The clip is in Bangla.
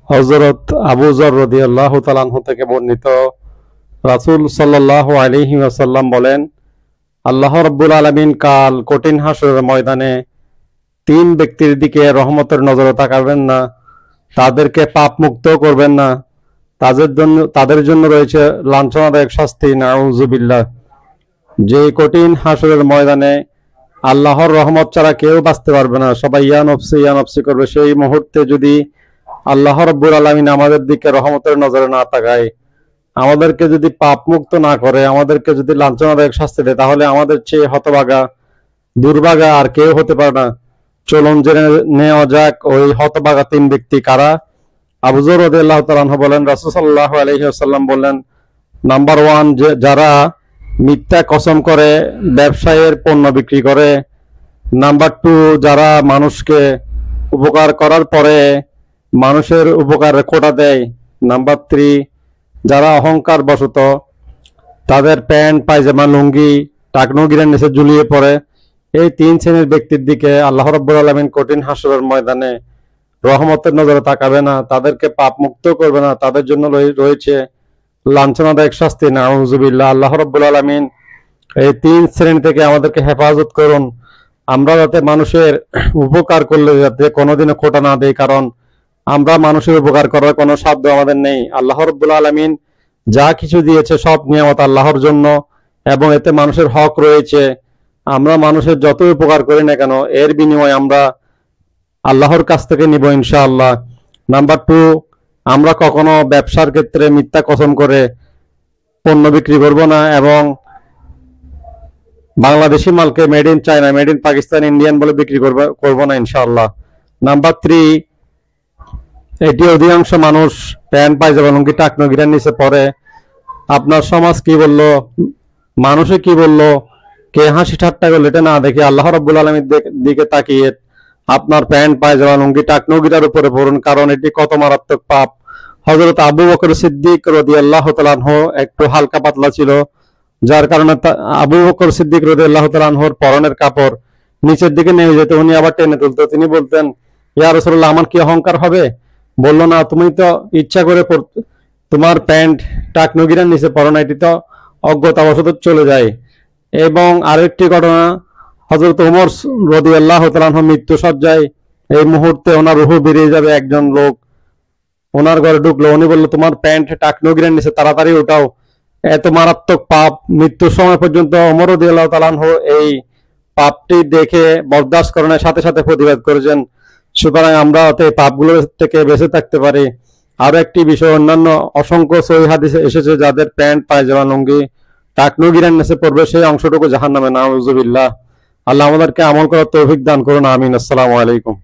হযরত আবু যর রাদিয়াল্লাহু তাআলা আনহু থেকে বর্ণিত, রাসূল সাল্লাল্লাহু আলাইহি ওয়াসাল্লাম বলেন, আল্লাহ রাব্বুল আলামিন কাল কঠিন হাসরের ময়দানে তিন ব্যক্তির দিকে রহমতের নজরে তাকাবেন না, তাদেরকে পাপ মুক্ত করবেন না, তাদের জন্য রয়েছে লাঞ্ছনাদায়ক শাস্তি। নাউযুবিল্লাহ। যে কঠিন হাসরের ময়দানে আল্লাহর রহমত ছাড়া কেউ বাঁচতে পারবে না, সবাই ইয়া নফসি করবে। সেই মুহূর্তে যদি আল্লাহ রাব্বুল আলামিন আমাদের দিকে রহমতের নজরে না তাকায়, আমাদেরকে যদি পাপ মুক্ত না করে, আমাদেরকে যদি লাঞ্ছনাদায়ক শাস্তি দেয়, তাহলে আমাদের চেয়ে হতভাগা দুর্ভাগা আর কেউ হতে পারে না। চলুন জেনে নেওয়া যাক ওই হতভাগা তিন ব্যক্তি কারা। আবু যর রাদিয়াল্লাহু তাআলা আনহু বলেন, রাসূল সাল্লাল্লাহু আলাইহি ওয়াসাল্লাম বললেন, নাম্বার 1, যারা মিথ্যা কসম করে ব্যবসায়ের পণ্য বিক্রি করে। নাম্বার 2, যারা মানুষকে উপকার করার পরে মানুষের উপকারে খোটা দেয়। নাম্বার 3, যারা অহংকার বশত তাদের প্যান্ট পায়জামা লুঙ্গি টাকনুগিরের নিচে ঝুলিয়ে পড়ে। এই 3 শ্রেণীর ব্যক্তির দিকে আল্লাহ রাব্বুল আলামিন কঠিন হাসরের ময়দানে রহমতের নজরে তাকাবে না, তাদেরকে পাপ মুক্ত করবে না, তাদের জন্য রয়েছে লাঞ্ছনাদায়ক শাস্তি। নাউযুবিল্লাহ। আল্লাহ রাব্বুল আলামিন এই 3 শ্রেণী থেকে আমাদেরকে হেফাজত করুন। আমরা যাতে মানুষের উপকার করলে যাতে কোনোদিনও খোটা না দেই, কারণ আমরা মানুষের উপকার করার কোনো সাধ্য আমাদের নেই। আল্লাহ রাব্বুল আলামিন যা কিছু দিয়েছে সব নিয়ামত আল্লাহর জন্য, এবং এতে মানুষের হক রয়েছে। আমরা মানুষের যত উপকার করি না কেন, এর বিনিময়ে আমরা আল্লাহর কাছ থেকে নিব ইনশাআল্লাহ। নাম্বার 2, আমরা কখনো ব্যবসার ক্ষেত্রে মিথ্যা কসম করে পণ্য বিক্রি করব না, এবং বাংলাদেশি মালকে made in China, made in Pakistan, Indian বলে বিক্রি করব না ইনশাআল্লাহ। নাম্বার 3, এটি অধিকাংশ মানুষ প্যান্ট পায়জামা লুঙ্গি টাকনুগিরার নিচে পড়ে। আপনার সমাজ কি বললো, মানুষে কি বললো, কে হাসি ঠাট্টা করলো, এটা না দেখে আল্লাহ রাব্বুল আলামিনের দিকে তাকিয়ে আপনার প্যান্ট পায়জামা লুঙ্গি টাকনুগিরার উপরে পড়ুন, কারণ এটি কত মারাত্মক পাপ। হযরত আবু বকর সিদ্দিক রাদিয়াল্লাহু তাআলা আনহু একটু হালকা পাতলা ছিল, যার কারণে আবু বকর সিদ্দিক রাদিয়াল্লাহু তাআলা আনহুর পরনের কাপড় নিচের দিকে নেমে যেত, উনি আবার টেনে তুলতো। তিনি বলতেন, ইয়া রাসূলুল্লাহ, আমার কি অহংকার হবে? বলল, না, তুমি তো ইচ্ছা করে তোমার প্যান্ট টাকনুগিরার নিচে পড়ো না, এটি তো অজ্ঞতাবশত চলে যায়। এবং আরেকটি ঘটনা, হযরত ওমর রাদিয়াল্লাহু তাআলা আনহু মৃত্যু সজ্জায়, এই মুহূর্তে ওনার রূহ বেরিয়ে যাবে, একজন লোক ওনার ঘরে ঢুকলো, উনি বললো, তোমার প্যান্ট টাকনুগিরার নিচে তাড়াতাড়ি উঠাও। এত মারাত্মক পাপ, মৃত্যুর সময় পর্যন্ত ওমর রাদিয়াল্লাহু তাআলা আনহু এই পাপটি দেখে বরদাস্ত করার সাথে সাথে প্রতিবাদ করেছেন। সুতরাং আমরা এই পাপগুলো থেকে বেঁচে থাকতে পারি। আরো একটি বিষয়, অন্যান্য অসংখ্য সহিহ হাদিসে এসেছে, যাদের প্যান্ট পায়জামা লুঙ্গি টাকনুগিরার নিচে পড়বে সেই অংশটুকু জাহান্নামে। নাউযুবিল্লাহ। আল্লাহ আমাদেরকে আমল করার তৌফিক দান করুন। আমিন। আসসালামু আলাইকুম।